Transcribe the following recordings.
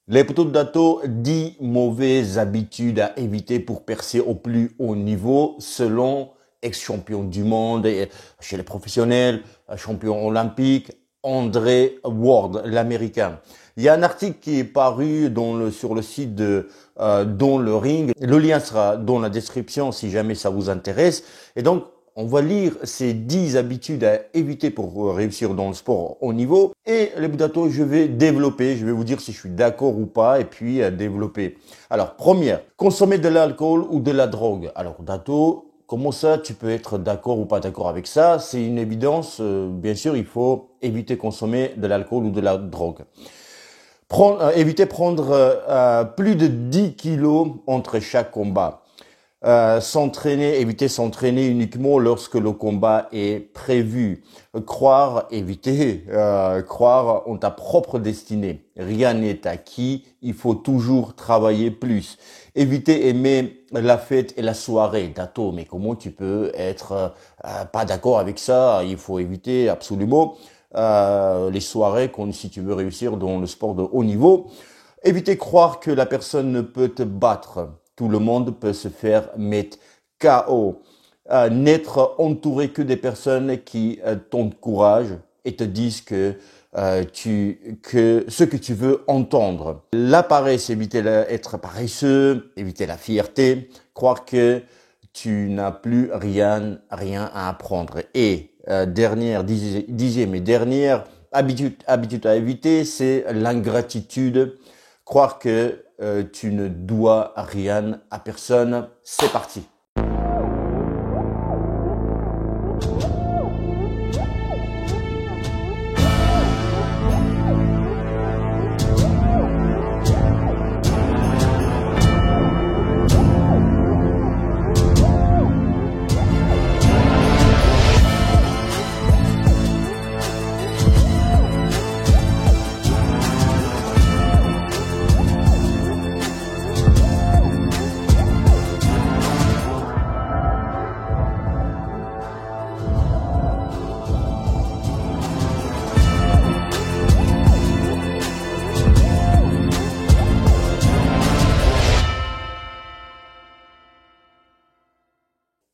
Les poteaux de Dato, 10 mauvaises habitudes à éviter pour percer au plus haut niveau selon ex-champion du monde et chez les professionnels, champion olympique, André Ward, l'américain. Il y a un article qui est paru sur le site de Dans le Ring. Le lien sera dans la description si jamais ça vous intéresse. Et donc, on va lire ces 10 habitudes à éviter pour réussir dans le sport au niveau. Et les Dato, je vais développer, je vais vous dire si je suis d'accord ou pas et puis développer. Alors, première, consommer de l'alcool ou de la drogue. Alors, Dato, comment ça, tu peux être d'accord ou pas d'accord avec ça? C'est une évidence. Bien sûr, il faut éviter de consommer de l'alcool ou de la drogue. Éviter de prendre plus de 10 kilos entre chaque combat. Éviter s'entraîner uniquement lorsque le combat est prévu. Croire en ta propre destinée. Rien n'est acquis, il faut toujours travailler plus. Éviter aimer la fête et la soirée. Dato, mais comment tu peux être pas d'accord avec ça? Il faut éviter absolument les soirées si tu veux réussir dans le sport de haut niveau. Éviter croire que la personne ne peut te battre. Tout le monde peut se faire mettre KO. N'être entouré que des personnes qui t'encouragent et te disent que ce que tu veux entendre. La paresse, être paresseux, éviter la fierté, croire que tu n'as plus rien à apprendre. Et dixième et dernière habitude à éviter, c'est l'ingratitude. Croire que tu ne dois rien à personne. C'est parti.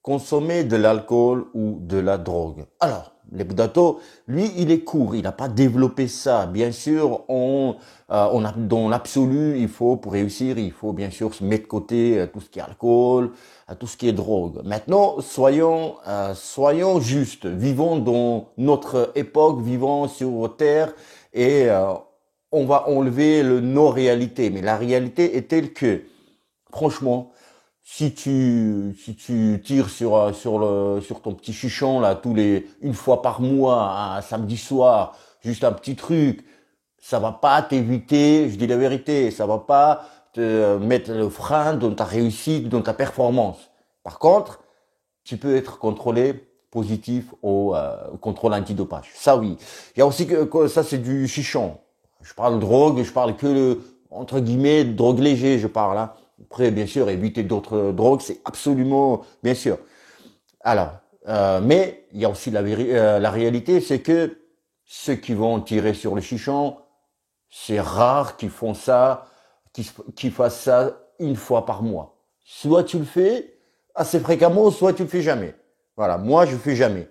Consommer de l'alcool ou de la drogue. Alors, les Dato, lui, il est court, il n'a pas développé ça. Bien sûr, dans l'absolu, pour réussir, il faut bien sûr se mettre de côté tout ce qui est alcool, tout ce qui est drogue. Maintenant, soyons justes, vivons dans notre époque, vivons sur Terre et on va enlever nos réalités. Mais la réalité est telle que, franchement, si tu tires sur ton petit chichon là une fois par mois, un samedi soir, juste un petit truc, ça va pas t'éviter, je dis la vérité, ça va pas te mettre le frein dans ta réussite, dans ta performance. Par contre, tu peux être contrôlé positif au contrôle antidopage. Ça oui. Il y a aussi que ça c'est du chichon. Je parle de drogue, je parle que entre guillemets drogue léger, je parle là. Après, bien sûr, éviter d'autres drogues, c'est absolument, bien sûr. Alors, mais il y a aussi la réalité, c'est que ceux qui vont tirer sur le chichon, c'est rare qu'ils font ça, qu'ils fassent ça une fois par mois. Soit tu le fais assez fréquemment, soit tu le fais jamais. Voilà, moi je fais jamais.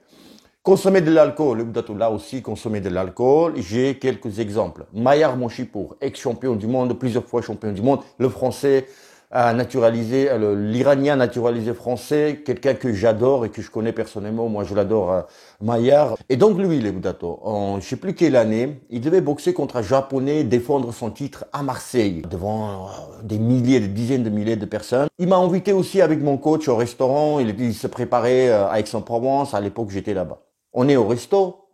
Consommer de l'alcool, là aussi, consommer de l'alcool, j'ai quelques exemples. Maillard Monchipour, ex-champion du monde, plusieurs fois champion du monde, le français naturalisé, l'Iranien naturalisé français, quelqu'un que j'adore et que je connais personnellement, moi je l'adore, Maillard. Et donc lui, les Dato, en je sais plus quelle année, il devait boxer contre un Japonais, défendre son titre à Marseille, devant des dizaines de milliers de personnes. Il m'a invité aussi avec mon coach au restaurant, il se préparait à Aix-en-Provence, à l'époque j'étais là-bas. On est au resto,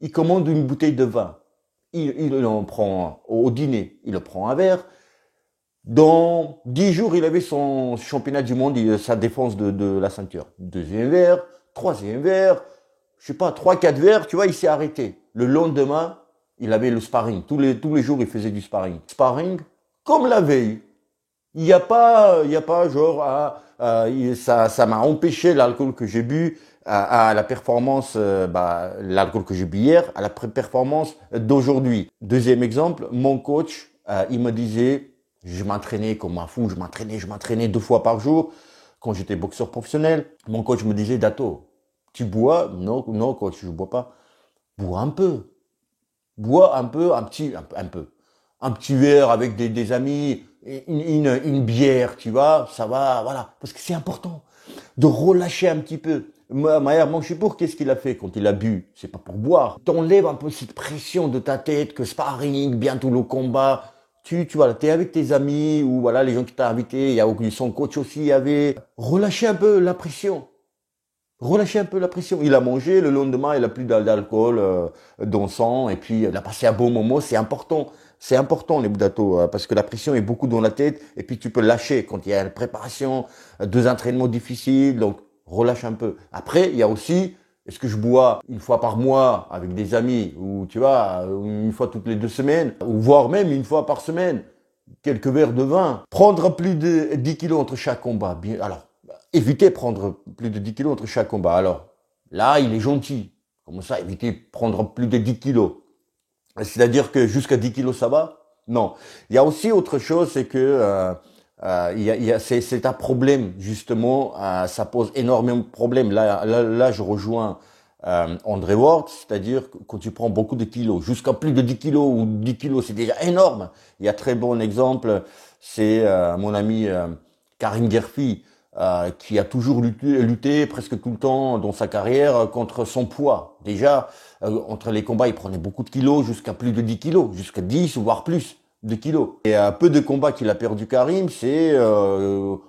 il commande une bouteille de vin. Il en prend au dîner, il le prend un verre. Dans 10 jours, il avait son championnat du monde, sa défense de la ceinture. Deuxième verre, troisième verre, je sais pas, 3, 4 verres, tu vois, il s'est arrêté. Le lendemain, il avait le sparring. Tous les jours, il faisait du sparring. Sparring, comme la veille. Il y a pas genre, ça m'a empêché l'alcool que j'ai bu à la performance, l'alcool que j'ai bu hier, à la performance d'aujourd'hui. Deuxième exemple, mon coach, il me disait, je m'entraînais comme un fou, je m'entraînais 2 fois par jour quand j'étais boxeur professionnel. Mon coach me disait, Dato, tu bois? Non, non, coach, je bois pas. Bois un peu. Bois un peu, un peu. Un petit verre avec des amis, une bière, tu vois, ça va, voilà. Parce que c'est important de relâcher un petit peu. Maher Manchipour, qu'est-ce qu'il a fait quand il a bu? C'est pas pour boire. T'enlèves un peu cette pression de ta tête, que sparring, bientôt le combat. Tu vois, t'es avec tes amis, ou voilà, les gens qui t'ont invité, il y a son coach aussi, il y avait. Relâcher un peu la pression. Relâcher un peu la pression. Il a mangé, le lendemain, il a plus d'alcool dans le sang, et puis il a passé un bon moment. C'est important. C'est important, les Boudato, parce que la pression est beaucoup dans la tête, et puis tu peux lâcher quand il y a une préparation, 2 entraînements difficiles, donc relâche un peu. Après, il y a aussi, est-ce que je bois une fois par mois avec des amis, ou tu vois, une fois toutes les 2 semaines, ou voire même une fois par semaine, quelques verres de vin. Prendre plus de 10 kilos entre chaque combat. Bien, alors, éviter de prendre plus de 10 kilos entre chaque combat. Alors, là, il est gentil. Comment ça, éviter de prendre plus de 10 kilos? C'est-à-dire que jusqu'à 10 kilos, ça va? Non. Il y a aussi autre chose, c'est que c'est un problème, justement. Ça pose énormément de problèmes. Là, je rejoins André Ward, c'est-à-dire que quand tu prends beaucoup de kilos, jusqu'à plus de 10 kilos ou 10 kilos, c'est déjà énorme. Il y a très bon exemple, c'est mon ami Karim Gerfi, qui a toujours lutté presque tout le temps dans sa carrière contre son poids. Déjà, entre les combats, il prenait beaucoup de kilos, jusqu'à plus de 10 kilos, jusqu'à 10 ou voire plus de kilos. Et peu de combats qu'il a perdu Karim, c'est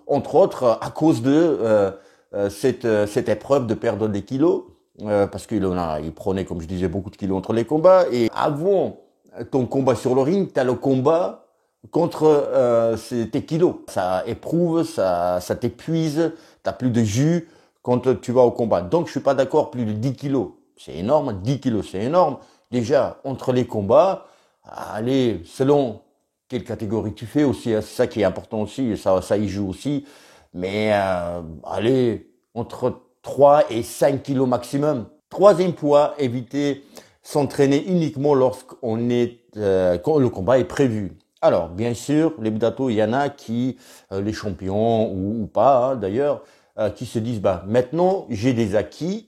entre autres à cause de cette épreuve de perdre des kilos, parce il prenait, comme je disais, beaucoup de kilos entre les combats. Et avant ton combat sur le ring, t'as le combat contre tes kilos. Ça éprouve, ça t'épuise, t'as plus de jus quand tu vas au combat. Donc je suis pas d'accord, plus de 10 kilos. C'est énorme, 10 kilos, c'est énorme. Déjà, entre les combats, allez, selon quelle catégorie tu fais aussi, c'est ça qui est important aussi, ça y joue aussi. Mais allez, entre 3 et 5 kilos maximum. Troisième point, éviter s'entraîner uniquement quand le combat est prévu. Alors, bien sûr, les Boudato, il y en a qui, les champions ou pas d'ailleurs, qui se disent, maintenant j'ai des acquis,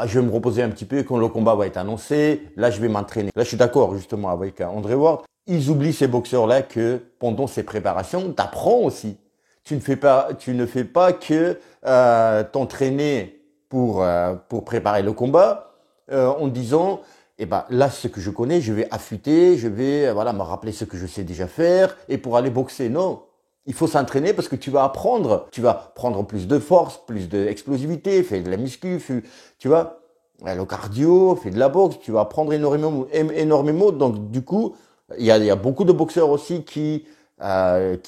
je vais me reposer un petit peu quand le combat va être annoncé, là je vais m'entraîner. Là je suis d'accord justement avec André Ward. Ils oublient ces boxeurs-là que pendant ces préparations, t'apprends aussi. Tu ne fais pas que t'entraîner pour préparer le combat en disant là ce que je connais, je vais affûter, je vais me rappeler ce que je sais déjà faire et pour aller boxer. Non, il faut s'entraîner parce que tu vas apprendre, tu vas prendre plus de force, plus d'explosivité, fais de la muscu, tu vois, le cardio, fais de la boxe, tu vas apprendre énormément. Donc du coup, il y a beaucoup de boxeurs aussi qui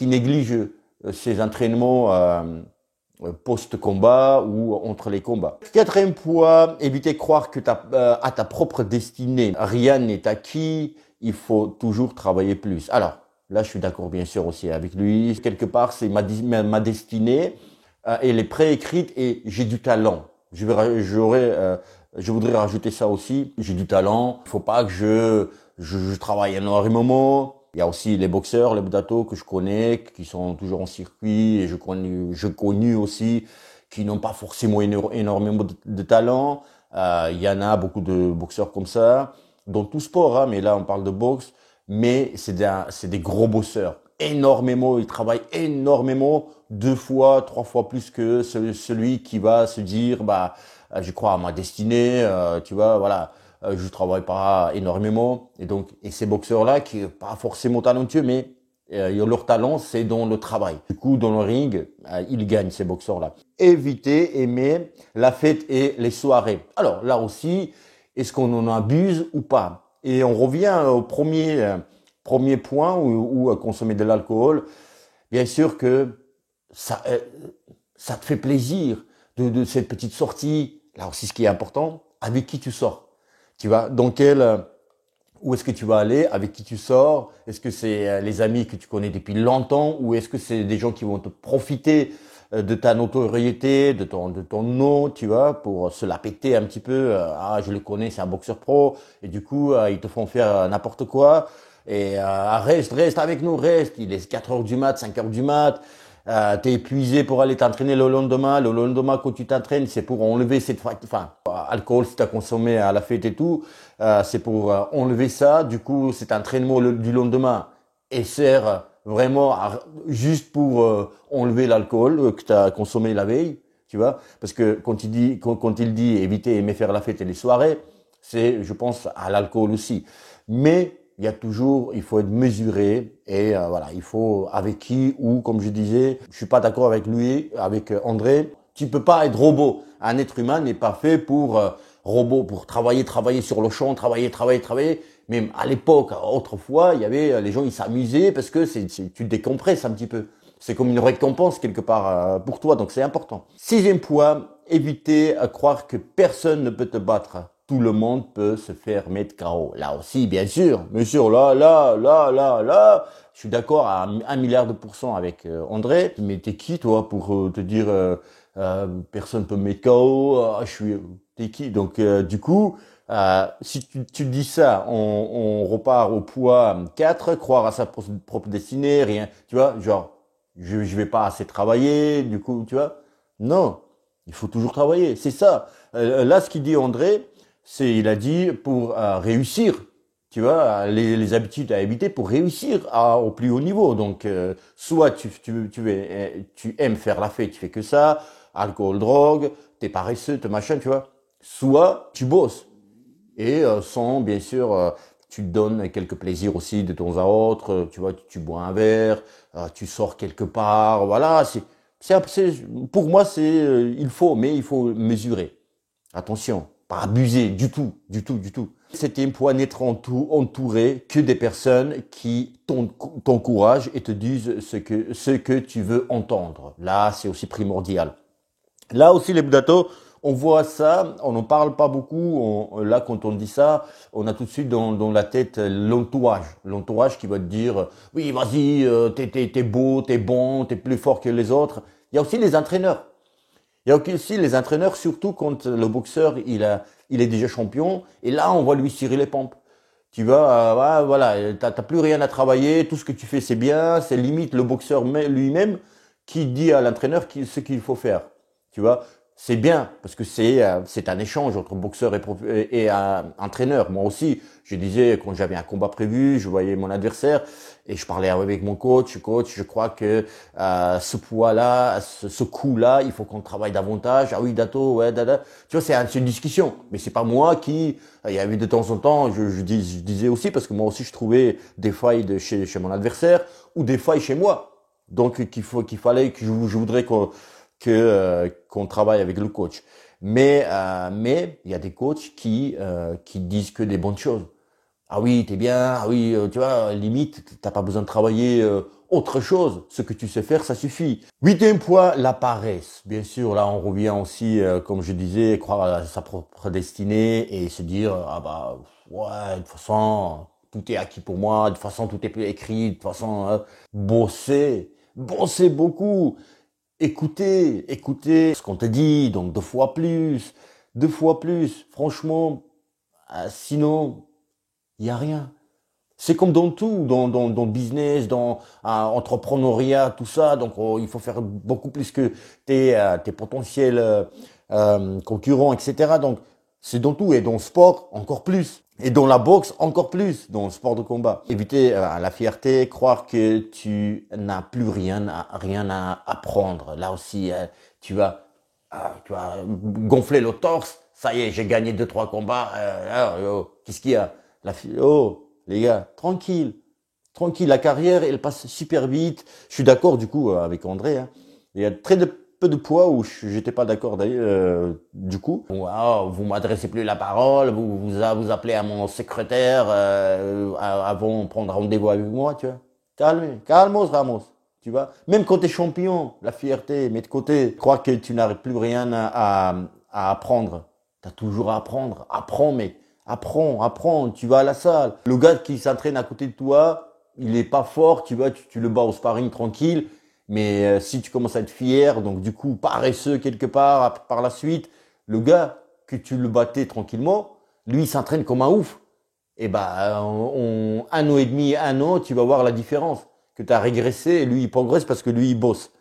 négligent ces entraînements post-combat ou entre les combats. Quatrième point, éviter de croire que à ta propre destinée, rien n'est acquis, il faut toujours travailler plus. Alors, là, je suis d'accord bien sûr aussi avec lui. Quelque part, c'est ma destinée, elle est préécrite et j'ai du talent. Je voudrais rajouter ça aussi. J'ai du talent. Il faut pas que je travaille énormément. Il y a aussi les boxeurs, les Boudato que je connais, qui sont toujours en circuit, et je connais aussi, qui n'ont pas forcément énormément de talent. Il y en a beaucoup de boxeurs comme ça, dans tout sport, hein, mais là on parle de boxe. Mais c'est des gros bosseurs, énormément. Ils travaillent énormément, 2 fois, 3 fois plus que celui qui va se dire, je crois à ma destinée, tu vois, voilà. Je travaille pas énormément et ces boxeurs-là qui sont pas forcément talentueux, mais leur talent c'est dans le travail. Du coup, dans le ring, ils gagnent ces boxeurs-là. Éviter, aimer la fête et les soirées. Alors là aussi, est-ce qu'on en abuse ou pas? Et on revient au premier point où consommer de l'alcool. Bien sûr que ça te fait plaisir de cette petite sortie. Là aussi, ce qui est important, avec qui tu sors. Tu vas où est-ce que tu vas aller, avec qui tu sors? Est-ce que c'est les amis que tu connais depuis longtemps ou est-ce que c'est des gens qui vont te profiter de ta notoriété, de ton nom, tu vois, pour se la péter un petit peu. Je le connais, c'est un boxeur pro et du coup ils te font faire n'importe quoi. Et reste avec nous, reste. Il est 4 heures du mat, 5 heures du mat. T'es épuisé pour aller t'entraîner le lendemain. Le lendemain, quand tu t'entraînes, c'est pour enlever cette alcool si t'as consommé à la fête et tout. C'est pour enlever ça. Du coup, cet entraînement du lendemain et sert vraiment juste pour enlever l'alcool que t'as consommé la veille. Tu vois, parce que quand il dit éviter aimer faire la fête et les soirées, c'est, je pense, à l'alcool aussi. Mais il faut être mesuré et voilà, il faut avec qui ou comme je disais, je suis pas d'accord avec lui, avec André. Tu peux pas être robot. Un être humain n'est pas fait pour robot, pour travailler sur le champ, travailler. Même à l'époque, autrefois, il y avait les gens, ils s'amusaient parce que tu décompresses un petit peu. C'est comme une récompense quelque part pour toi, donc c'est important. Sixième point, éviter à croire que personne ne peut te battre. Tout le monde peut se faire mettre KO. Là aussi, bien sûr, là, je suis d'accord à 1 milliard de % avec André. Mais t'es qui toi pour te dire personne peut me mettre KO, t'es qui? Donc du coup, si tu dis ça, on repart au poids 4, croire à sa propre destinée, rien, tu vois, genre je vais pas assez travailler, du coup, tu vois. Non, il faut toujours travailler, c'est ça. Là, ce qu'il dit André, il a dit pour réussir, tu vois, les habitudes à éviter pour réussir au plus haut niveau. Donc, soit tu aimes faire la fête, tu fais que ça, alcool, drogue, t'es paresseux, t'es machin, tu vois. Soit tu bosses et sans, bien sûr, tu te donnes quelques plaisirs aussi de temps à autre. Tu vois, tu bois un verre, tu sors quelque part. Voilà, pour moi, mais il faut mesurer. Attention, pas abuser du tout. Septième point, n'être entouré que des personnes qui t'encouragent et te disent ce que tu veux entendre. Là, c'est aussi primordial. Là aussi, les Budato, on voit ça, on n'en parle pas beaucoup. Là, quand on dit ça, on a tout de suite dans la tête l'entourage. L'entourage qui va te dire, oui, vas-y, t'es beau, t'es bon, t'es plus fort que les autres. Il y a aussi les entraîneurs. Il y a aussi les entraîneurs, surtout quand le boxeur, il est déjà champion. Et là, on va lui cirer les pompes. Tu vas, voilà, t'as plus rien à travailler. Tout ce que tu fais, c'est bien. C'est limite le boxeur lui-même qui dit à l'entraîneur ce qu'il faut faire. Tu vois, c'est bien parce que c'est un échange entre boxeur et entraîneur. Moi aussi, je disais quand j'avais un combat prévu, je voyais mon adversaire et je parlais avec mon coach. Coach, je crois que ce poids-là, ce coup-là, il faut qu'on travaille davantage. Ah oui, Dato, ouais, dada. Tu vois, c'est une discussion, mais c'est pas moi qui. Il y avait de temps en temps, je disais aussi parce que moi aussi je trouvais des failles chez mon adversaire ou des failles chez moi. Donc qu'il fallait que je voudrais qu'on travaille avec le coach. Mais il y a des coachs qui disent que des bonnes choses. Ah oui, t'es bien. Ah oui, tu vois, limite, t'as pas besoin de travailler autre chose. Ce que tu sais faire, ça suffit. Huitième point, la paresse. Bien sûr, là, on revient aussi, comme je disais, croire à sa propre destinée et se dire, ah bah, ouais, de toute façon, tout est acquis pour moi. De toute façon, tout est écrit. De toute façon, bosser beaucoup. Écoutez ce qu'on te dit, donc deux fois plus. Franchement, sinon, il y a rien. C'est comme dans tout, dans le business, dans entrepreneuriat, tout ça. Donc, il faut faire beaucoup plus que tes potentiels concurrents, etc. Donc, c'est dans tout. Et dans le sport, encore plus. Et dans la boxe, encore plus. Dans le sport de combat. Éviter la fierté, croire que tu n'as plus rien à apprendre. Là aussi, tu vas gonfler le torse. Ça y est, j'ai gagné 2, 3 combats. Qu'est-ce qu'il y a? Les gars, tranquille, la carrière, elle passe super vite. Je suis d'accord du coup avec André. Hein. Il y a peu de poids où j'étais pas d'accord d'ailleurs. Du coup, wow, vous m'adressez plus la parole, vous appelez à mon secrétaire avant de prendre rendez-vous avec moi, tu vois. Calmos Ramos, tu vois. Même quand t'es champion, la fierté, mets de côté. Crois que tu n'arrives plus rien à apprendre. T'as toujours à apprendre. Apprends, mec. Apprends, tu vas à la salle. Le gars qui s'entraîne à côté de toi, il est pas fort, tu vois, tu le bats au sparring tranquille. Mais si tu commences à être fier, donc du coup paresseux quelque part par la suite, le gars que tu le battais tranquillement, lui il s'entraîne comme un ouf. et ben, un an et demi, un an, tu vas voir la différence. Que tu as régressé et lui, il progresse parce que lui, il bosse.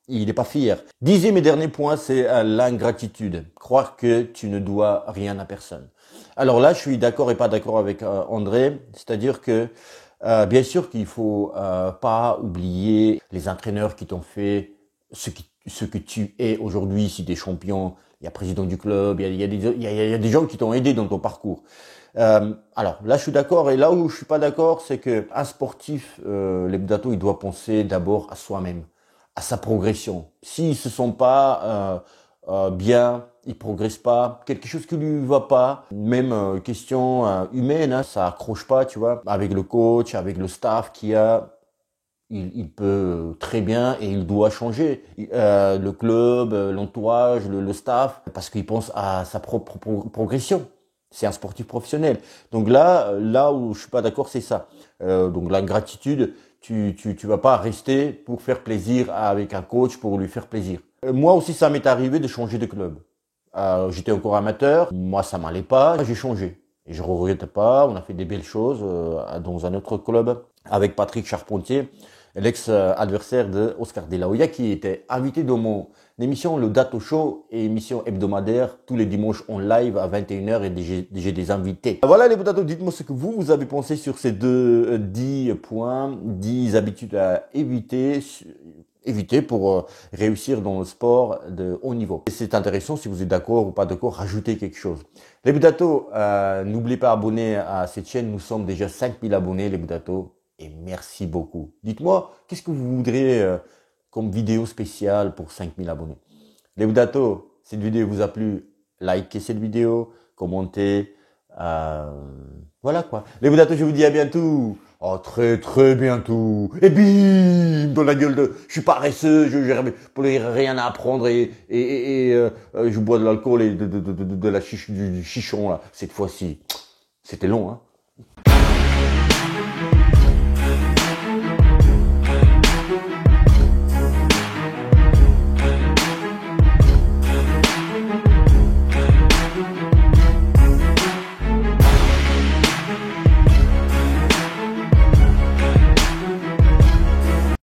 Il n'est pas fier. Dixième et dernier point, c'est l'ingratitude. Croire que tu ne dois rien à personne. Alors là, je suis d'accord et pas d'accord avec André. C'est-à-dire que, bien sûr qu'il faut pas oublier les entraîneurs qui t'ont fait ce que tu es aujourd'hui, si tu es champion. Il y a président du club, il y a des gens qui t'ont aidé dans ton parcours. Alors là, je suis d'accord. Et là où je suis pas d'accord, c'est que un sportif, l'Ebdato, il doit penser d'abord à soi-même, à sa progression. S'ils se sent pas bien, il progresse pas, quelque chose qui lui va pas, même question humaine, hein, ça accroche pas, tu vois, avec le coach, avec le staff qu'il y a. Il peut très bien et il doit changer. Le club, l'entourage, le staff, parce qu'il pense à sa propre progression. C'est un sportif professionnel. Donc là où je suis pas d'accord, c'est ça. Donc la gratitude, tu vas pas rester pour faire plaisir avec un coach pour lui faire plaisir. Moi aussi, ça m'est arrivé de changer de club. J'étais encore amateur, moi ça m'allait pas, j'ai changé. Et je regrette pas, on a fait des belles choses dans un autre club avec Patrick Charpentier, l'ex-adversaire de Oscar De La Hoya, qui était invité dans mon émission Le Dato Show, et émission hebdomadaire tous les dimanches en live à 21h, et j'ai des invités. Voilà les potatos, dites-moi ce que vous avez pensé sur ces 10 points, 10 habitudes à éviter pour réussir dans le sport de haut niveau. Et c'est intéressant, si vous êtes d'accord ou pas d'accord, rajoutez quelque chose. Les potatos, n'oubliez pas d'abonner à cette chaîne, nous sommes déjà 5000 abonnés les potatos. Et merci beaucoup. Dites-moi, qu'est-ce que vous voudriez comme vidéo spéciale pour 5000 abonnés? Les Budato, cette vidéo vous a plu, likez cette vidéo, commentez. Voilà quoi. Les Budato, je vous dis à bientôt. Oh, très très bientôt. Et bim, dans la gueule de... Je suis paresseux, pour rien à apprendre et je bois de l'alcool et de la du chichon là. Cette fois-ci, c'était long, hein.